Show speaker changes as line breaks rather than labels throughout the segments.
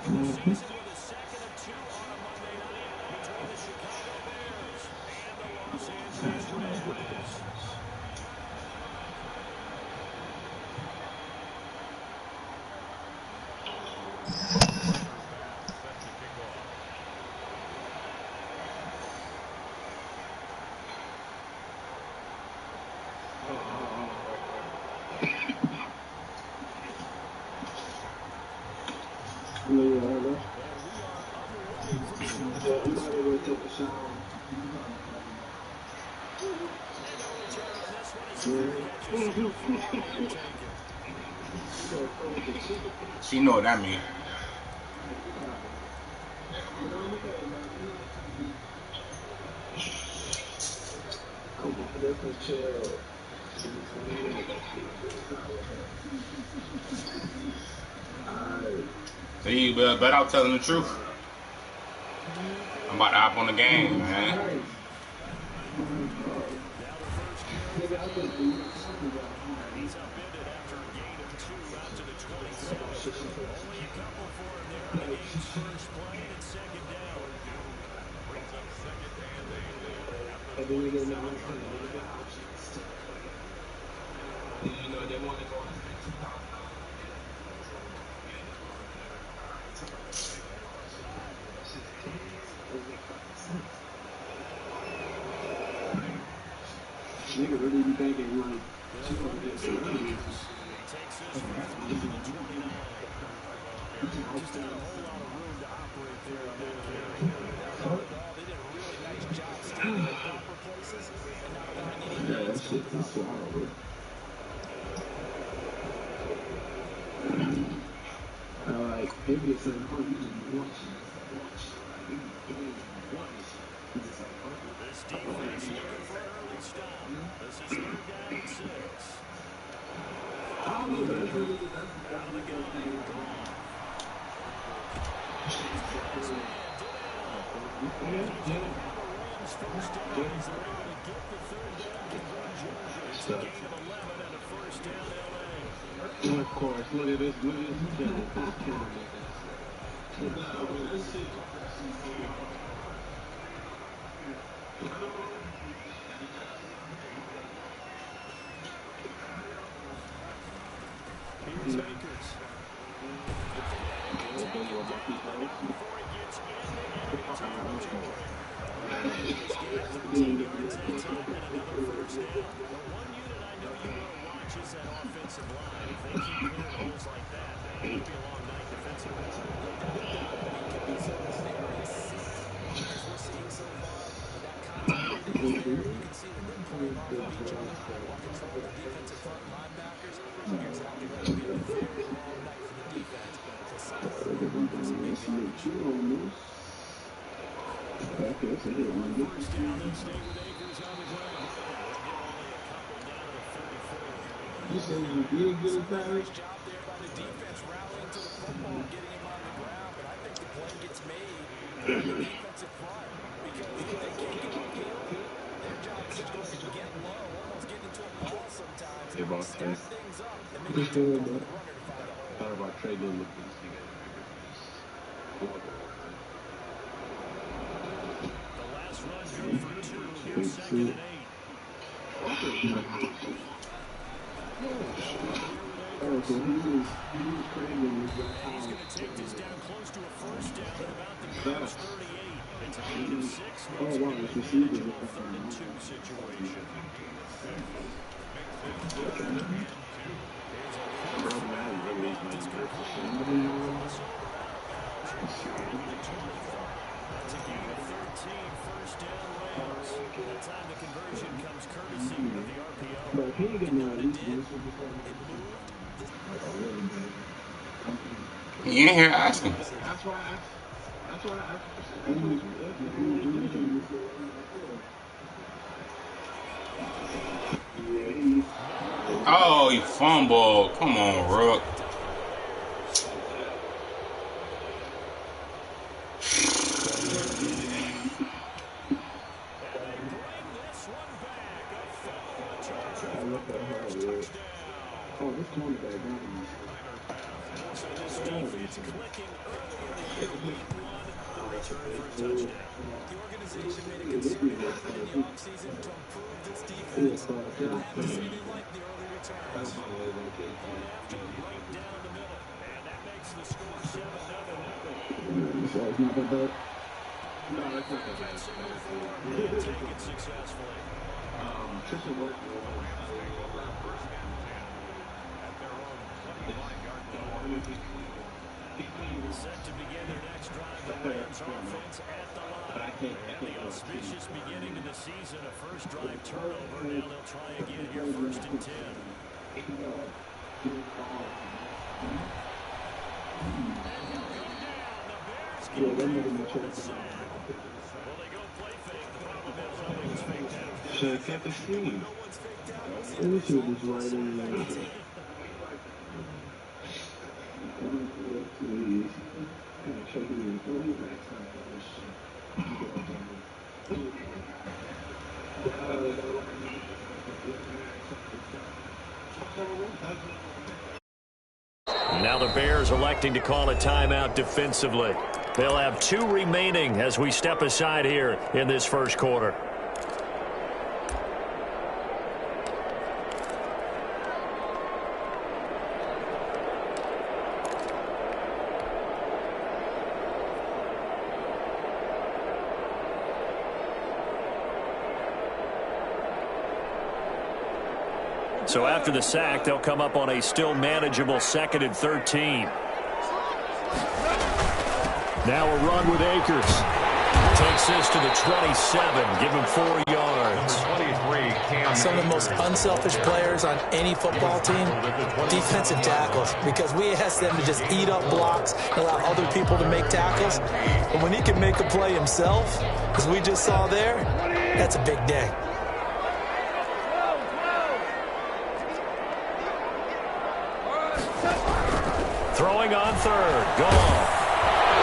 Mm-hmm.
She know what that means. See, but I'm telling the truth. I'm about to hop on the game, man.
Nigga really be thinking like she gonna get some money.
Just not a whole lot of room to operate there on that carry. They'll run the ball. They did a really nice job standing in proper places, and not allowing any lanes to open up.
Like, maybe it's like, oh, you just watch.
This defense looking for an early stop. This is 3rd down and 6. Out of the gun, Goff. First down as they're able to get the 3rd down conversion. It's a gain of 11 and a 1st down LA.
Of course, look at this killing.
Here's Akers. Before he gets into another 1st down. The one unit I know you want to watch is that offensive line. If they keep hitting holes like that, it could be a long night defensively. As we're seeing so far, that continuity is there. You can see that they're playing off of each other. While controlling the defensive front linebackers, you're exactly right. It'll be a very long night for the defense to silently run up some big yardage. First down, they'll stay with Akers on the ground. They'll get only a couple down to the 34.
You said you did get it back?
Nice job there by the defense rallying to the football, getting him on the ground. But I think the play gets made on the defensive front because if they can't get upfield, their job is just going to be getting low, almost getting into a ball sometimes.
Hey, boss,
Stack things up and maybe take over the runner to find a hole.
Thought about trading with this thing.
The last run good for 2. Here's 2nd and 8.
Oh, so he's crazy.
And he's going to take this down close to a 1st down at about the Bears 38. It's a gain of 6.
Oh, wow, it's receiving.
3rd and 2 situation. That's a gain of 13. 1st down Rams. That time the conversion comes courtesy of the RPO.
But he ain't getting out of these.
You ain't here asking.
That's why I
Oh, you fumbled. Come on, Rook.
So this defense clicking early in the year, week one, the return for a touchdown. The organization made a concerted effort in the offseason to improve this defense. I have to say they like the early returns. Going after it right down the middle. And that makes the score 7-0.
So it's not that bad.
No, that's not that bad. And take it successfully.
Tristan Wilson.
Set to begin their next drive, the Rams offense at the line. And the auspicious beginning of the season, a first drive turnover. Now they'll try again here, 1st and 10.
Shit, can't be seen. This shit is right in there.
Now the Bears electing to call a timeout defensively. They'll have 2 remaining as we step aside here in this first quarter. So after the sack, they'll come up on a still manageable 2nd and 13. Now a run with Akers. Takes this to the 27. Give him 4 yards.
Some of the most unselfish players on any football team, defensive tackles, because we ask them to just eat up blocks and allow other people to make tackles. But when he can make a play himself, as we just saw there, that's a big day.
Throwing on 3rd. Gone.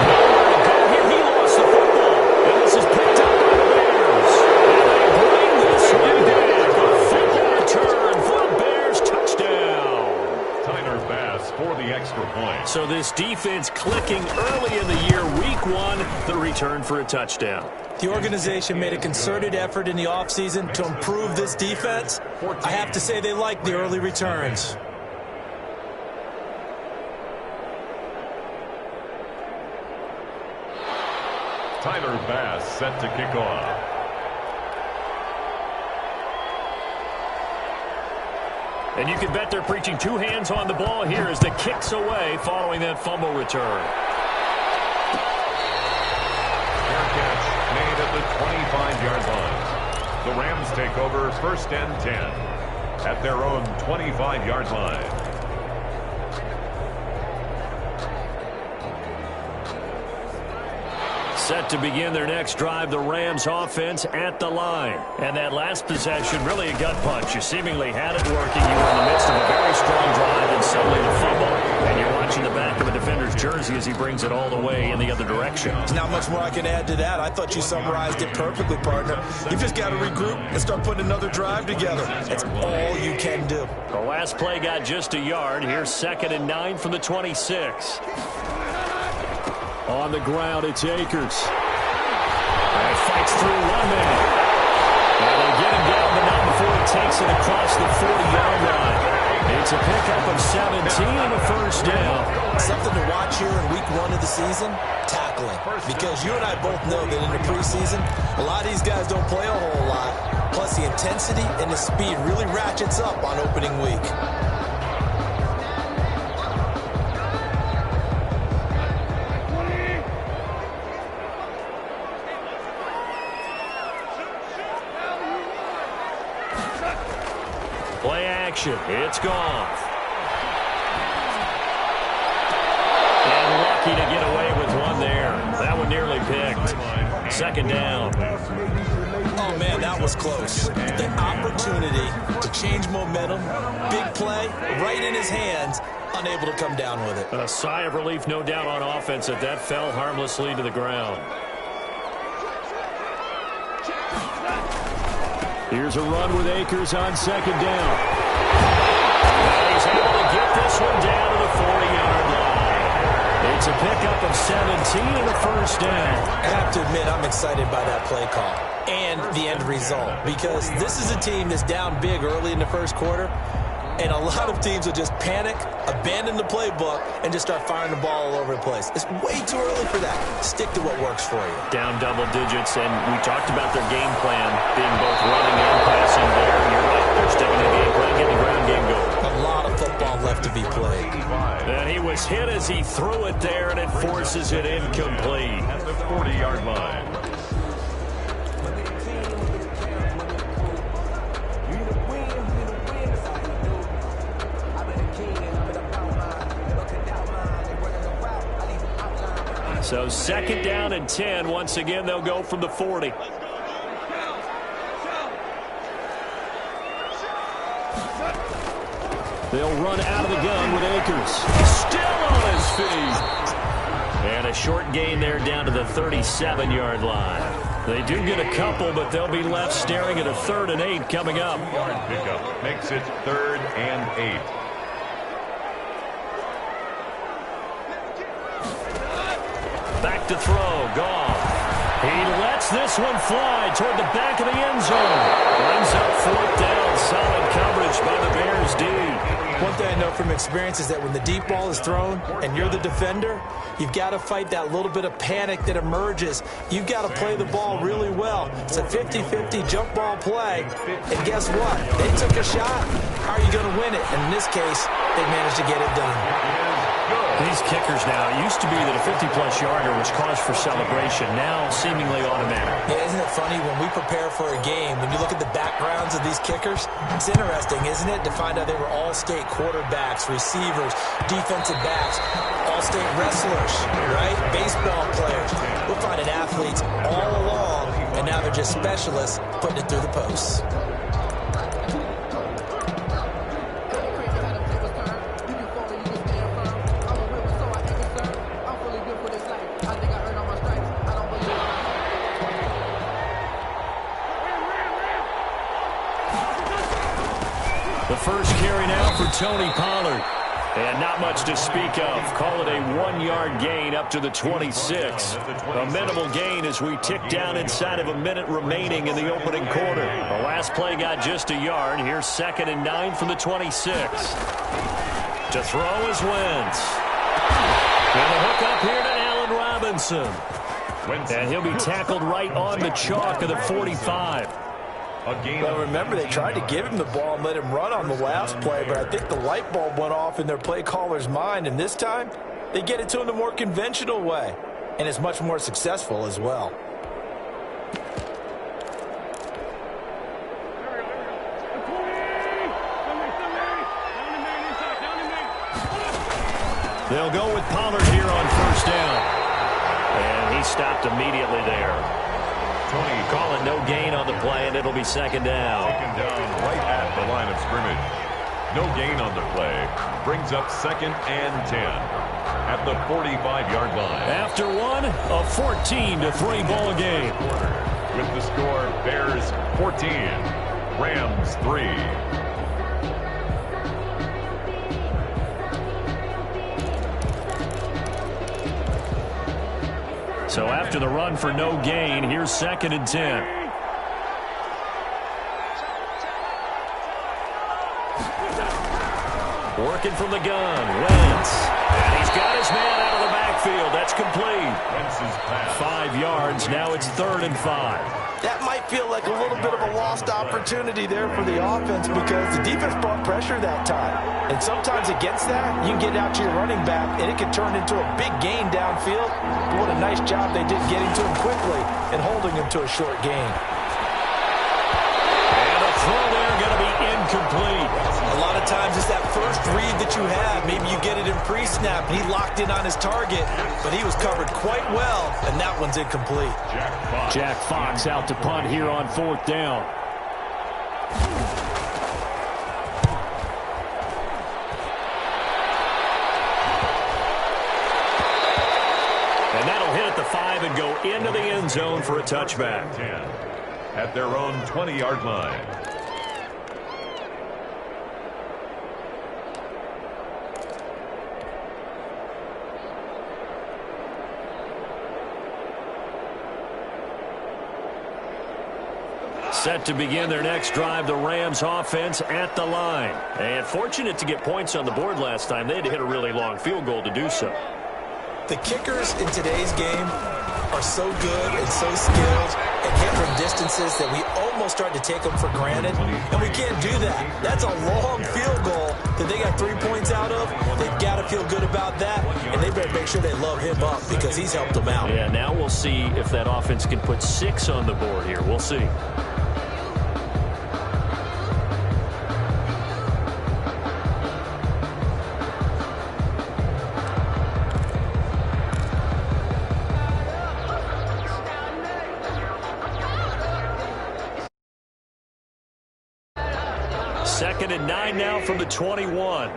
Nowhere to go here. He lost the football. And this is picked up by the Bears. And they bring this one back. A fumble return for a Bears touchdown.
Tyler Bass for the extra point.
So this defense clicking early in the year. Week 1, the return for a touchdown.
The organization made a concerted effort in the offseason to improve this defense. I have to say they like the early returns.
Tyler Bass set to kick off.
And you can bet they're preaching 2 hands on the ball here as the kick's away following that fumble return.
Fair catch made at the 25-yard line. The Rams take over 1st and 10 at their own 25-yard line.
Set to begin their next drive, the Rams offense at the line. And that last possession, really a gut punch. You seemingly had it working. You were in the midst of a very strong drive, and suddenly the fumble. And you're watching the back of a defender's jersey as he brings it all the way in the other direction.
There's not much more I can add to that. I thought you summarized it perfectly, partner. You've just got to regroup and start putting another drive together. That's all you can do.
The last play got just a yard. Here's 2nd and 9 from the 26. On the ground, it's Akers. And he fights through 1 man. And they get him down, but not before he takes it across the 40-yard line. It's a pickup of 17 and a first down.
Something to watch here in week 1 of the season, tackling. Because you and I both know that in the preseason, a lot of these guys don't play a whole lot. Plus, the intensity and the speed really ratchets up on opening week.
Play action. It's gone. And lucky to get away with one there. That one nearly picked. 2nd down.
Oh, man, that was close. The opportunity to change momentum, big play, right in his hands, unable to come down with it.
A sigh of relief, no doubt, on offense that that fell harmlessly to the ground. Here's a run with Akers on 2nd down. And he's able to get this one down to the 40-yard line. 17 and a first down.
I have to admit, I'm excited by that play call and the end result, because this is a team that's down big early in the first quarter, and a lot of teams will just panic, abandon the playbook, and just start firing the ball all over the place. It's way too early for that. Stick to what works for you.
Down double digits, and we talked about their game plan being both running and passing there. You're right. They're sticking to the game plan, getting the ground game going.
A lot of football left to be played.
And he was hit as he threw it there, and it forces it incomplete.
At the 40-yard line.
So second down and 10. Once again, they'll go from the 40. They'll run out of the gun with Akers. Still on his feet. And a short gain there down to the 37-yard line. They do get a couple, but they'll be left staring at a 3rd and 8 coming up.
Yard pickup makes it 3rd and 8.
Back to throw. Goff. He lets this one fly toward the back of the end zone. Brings up 4th down. Solid coverage by the Bears D.
One thing I know from experience is that when the deep ball is thrown and you're the defender, you've got to fight that little bit of panic that emerges. You've got to play the ball really well. It's a 50-50 jump ball play. And guess what? They took a shot. How are you going to win it? And in this case, they managed to get it done.
These kickers now, it used to be that a 50-plus yarder was cause for celebration. Now, seemingly automatic.
Yeah, isn't it funny when we prepare for a game, when you look at the backgrounds of these kickers, it's interesting, isn't it, to find out they were all-state quarterbacks, receivers, defensive backs, all-state wrestlers, right? Baseball players. We're finding athletes all along, and now they're just specialists putting it through the posts.
First carry now for Tony Pollard. And not much to speak of. Call it a 1-yard gain up to the 26. A minimal gain as we tick down inside of a minute remaining in the opening quarter. The last play got just a yard. Here's 2nd and 9 from the 26. To throw is Wentz. And a hook up here to Allen Robinson. And he'll be tackled right on the chalk of the 45.
Well, remember, they tried to give him the ball and let him run on the last play, but I think the light bulb went off in their play caller's mind, and this time they get it to him the more conventional way, and it's much more successful as well.
They'll go with Pollard here on 1st down. And he stopped immediately there.
Tony
calling no gain on the play, and it'll be 2nd down.
Taken down right at the line of scrimmage. No gain on the play. Brings up 2nd and 10 at the 45-yard line.
After one, a 14-3 ball game.
With the score, Bears 14, Rams 3.
So after the run for no gain, here's 2nd and 10. Working from the gun, Wentz. And he's got his man out of the backfield. That's complete. 5 yards. Now it's 3rd and 5.
That might feel like a little bit of a lost opportunity there for the offense because the defense brought pressure that time. And sometimes against that, you get out to your running back, and it can turn into a big gain downfield. But what a nice job they did getting to him quickly and holding him to a short gain.
And a throw there going to be incomplete.
A lot of times it's that first read that you have. Maybe you get it in pre-snap, and he locked in on his target, but he was covered quite well, and that one's incomplete.
Jack Fox out to punt here on 4th down. And that'll hit at the 5 and go into the end zone for a touchback.
10 at their own 20-yard line.
Set to begin their next drive, the Rams offense at the line. And fortunate to get points on the board last time. They had to hit a really long field goal to do so.
The kickers in today's game are so good and so skilled and hit from distances that we almost start to take them for granted, and we can't do that. That's a long field goal that they got 3 points out of. They've got to feel good about that, and they better make sure they load him up because he's helped them out.
Yeah, now we'll see if that offense can put 6 on the board here. We'll see. Second and 9 now from the 21.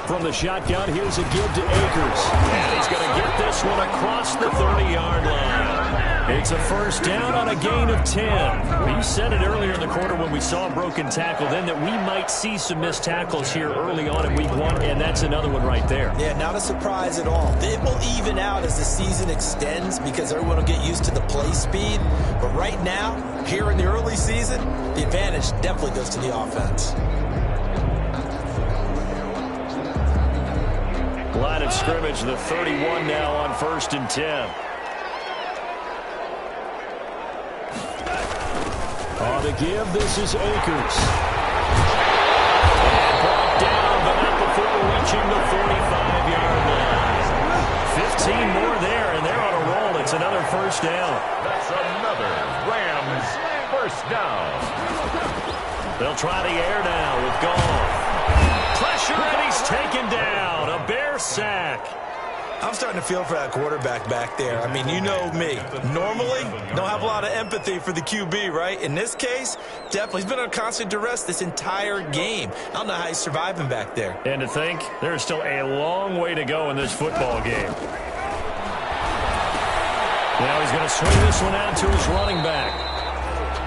From the shotgun, here's a give to Akers. And he's going to get this one across the 30-yard line. It's a first down on a gain of 10. We said it earlier in the quarter when we saw a broken tackle then that we might see some missed tackles here early on in week 1, and that's another one right there.
Yeah, not a surprise at all. It will even out as the season extends because everyone will get used to the play speed. But right now, here in the early season, the advantage definitely goes to the offense.
Line of scrimmage, the 31 now on 1st and 10. On the give, this is Akers. And brought down, but not before reaching the 45-yard line. 15 more there, and they're on a roll. It's another first down.
That's another Rams first down.
They'll try the air now with Goff. Pressure, and he's taken down. A Bear sack.
I'm starting to feel for that quarterback back there. I mean, you know me. Normally, don't have a lot of empathy for the QB, right? In this case, definitely. He's been on constant duress this entire game. I don't know how he's surviving back there.
And to think, there's still a long way to go in this football game. Now he's going to swing this one out to his running back.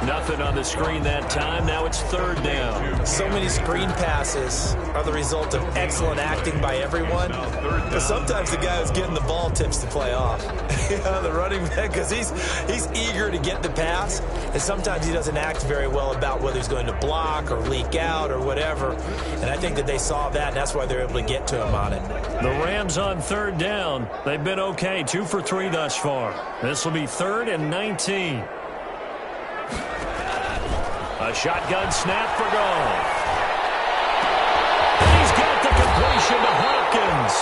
Nothing on the screen that time. Now it's 3rd down.
So many screen passes are the result of excellent acting by everyone. But sometimes the guy who's getting the ball tips the play off. The running back, because he's eager to get the pass. And sometimes he doesn't act very well about whether he's going to block or leak out or whatever. And I think that they saw that, and that's why they're able to get to him on it.
The Rams on 3rd down. They've been okay. 2 for 3 thus far. This will be 3rd and 19. A shotgun snap for Goff. He's got the completion to Hopkins.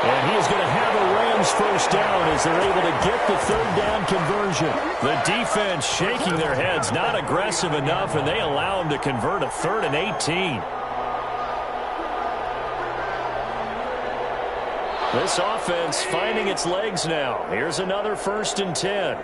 And he's going to have a Rams first down as they're able to get the 3rd down conversion. The defense shaking their heads, not aggressive enough, and they allow him to convert a 3rd and 18. This offense finding its legs now. Here's another 1st and 10.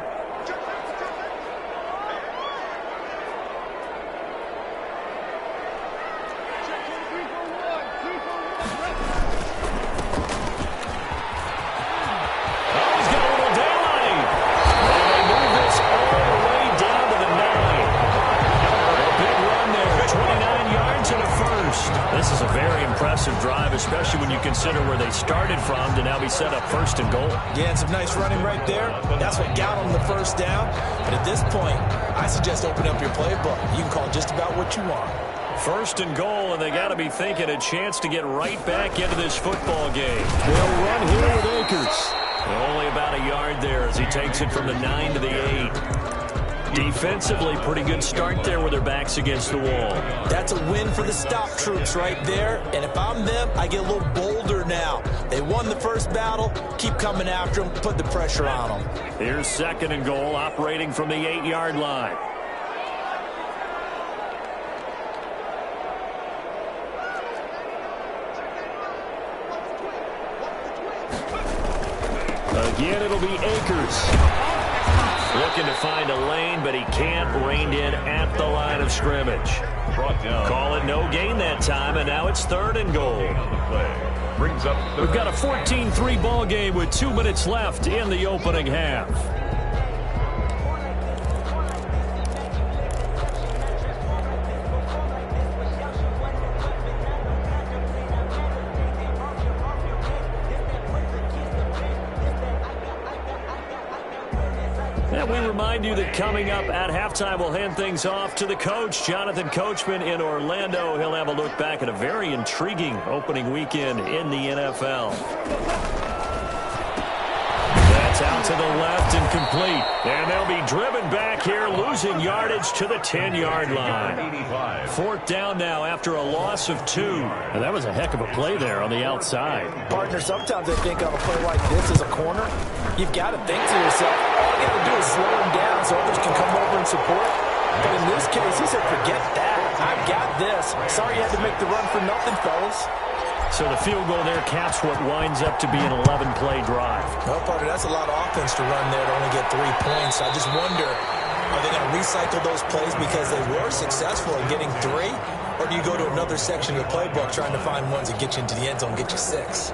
Especially when you consider where they started from to now be set up 1st and goal.
Yeah, and some nice running right there. That's what got them the first down. But at this point, I suggest open up your playbook. You can call just about what you want.
1st and goal, and they got to be thinking a chance to get right back into this football game. They'll run here with Akers. Only about a yard there as he takes it from the 9 to the 8. Defensively, pretty good start there with their backs against the wall.
That's a win for the stop troops right there. And if I'm them, I get a little bolder now. They won the first battle. Keep coming after them. Put the pressure on them.
Here's 2nd and goal, operating from the 8-yard line. Again, it'll be Akers. Looking to find a lane, but he can't. Reined in at the line of scrimmage.
Brought down.
Call it no gain that time, and now it's 3rd and goal.
Brings up
We've got a 14-3 ball game with 2 minutes left in the opening half. And we remind you that coming up at halftime, we'll hand things off to the coach, Jonathan Coachman in Orlando. He'll have a look back at a very intriguing opening weekend in the NFL. That's out to the left and complete. And they'll be driven back here, losing yardage to the 10-yard line. 4th down now after a loss of 2. And that was a heck of a play there on the outside.
Partner, sometimes I think on a play like this as a corner, you've got to think to yourself, all you got to do is slow him down so others can come over and support. But in this case, he said, forget that. I've got this. Sorry you had to make the run for nothing, fellas.
So the field goal there caps what winds up to be an 11-play drive.
No, partner, that's a lot of offense to run there to only get 3 points. I just wonder, are they going to recycle those plays because they were successful in getting 3? Or do you go to another section of the playbook trying to find ones that get you into the end zone, get you 6?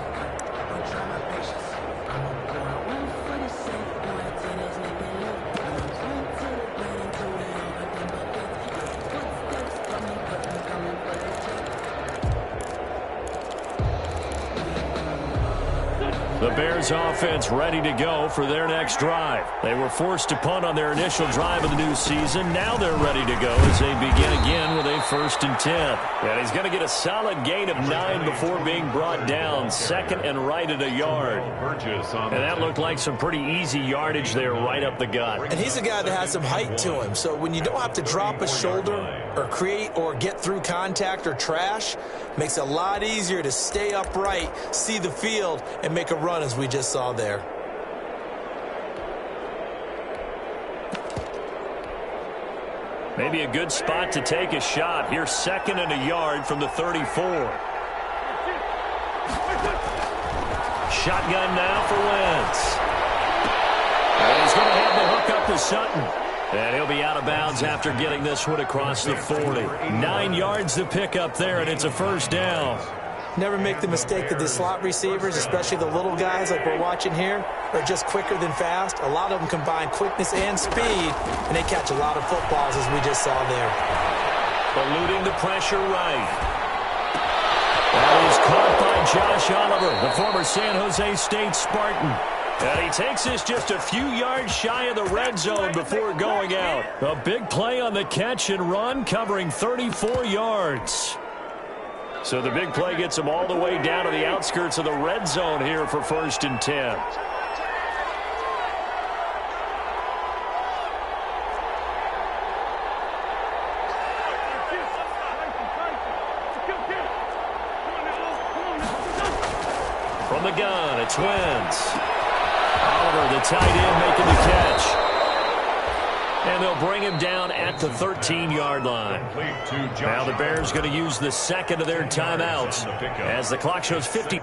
The Bears offense ready to go for their next drive. They were forced to punt on their initial drive of the new season. Now they're ready to go as they begin again with a 1st and 10. And he's going to get a solid gain of 9 before being brought down. 2nd and right at a yard. And that looked like some pretty easy yardage there right up the gut.
And he's a guy that has some height to him. So when you don't have to drop a shoulder or create or get through contact or trash, makes it a lot easier to stay upright, see the field, and make a run as we just saw there.
Maybe a good spot to take a shot. Here's 2nd and a yard from the 34. Shotgun now for Wentz. And he's going to have the hook up to Sutton. And he'll be out of bounds after getting this one across the 40. 9 yards to pick up there, and it's a 1st down.
Never make the mistake that the slot receivers, especially the little guys like we're watching here, are just quicker than fast. A lot of them combine quickness and speed, and they catch a lot of footballs, as we just saw there.
Eluding the pressure right. That is caught by Josh Oliver, the former San Jose State Spartan. And he takes this just a few yards shy of the red zone before going out. A big play on the catch and run, covering 34 yards. So the big play gets him all the way down to the outskirts of the red zone here for 1st and 10. From the gun, it's Wentz. Oliver, the tight end, making the catch. And they'll bring him down at the 13-yard line. Now the Bears going to use the 2nd of their timeouts as the clock shows 50.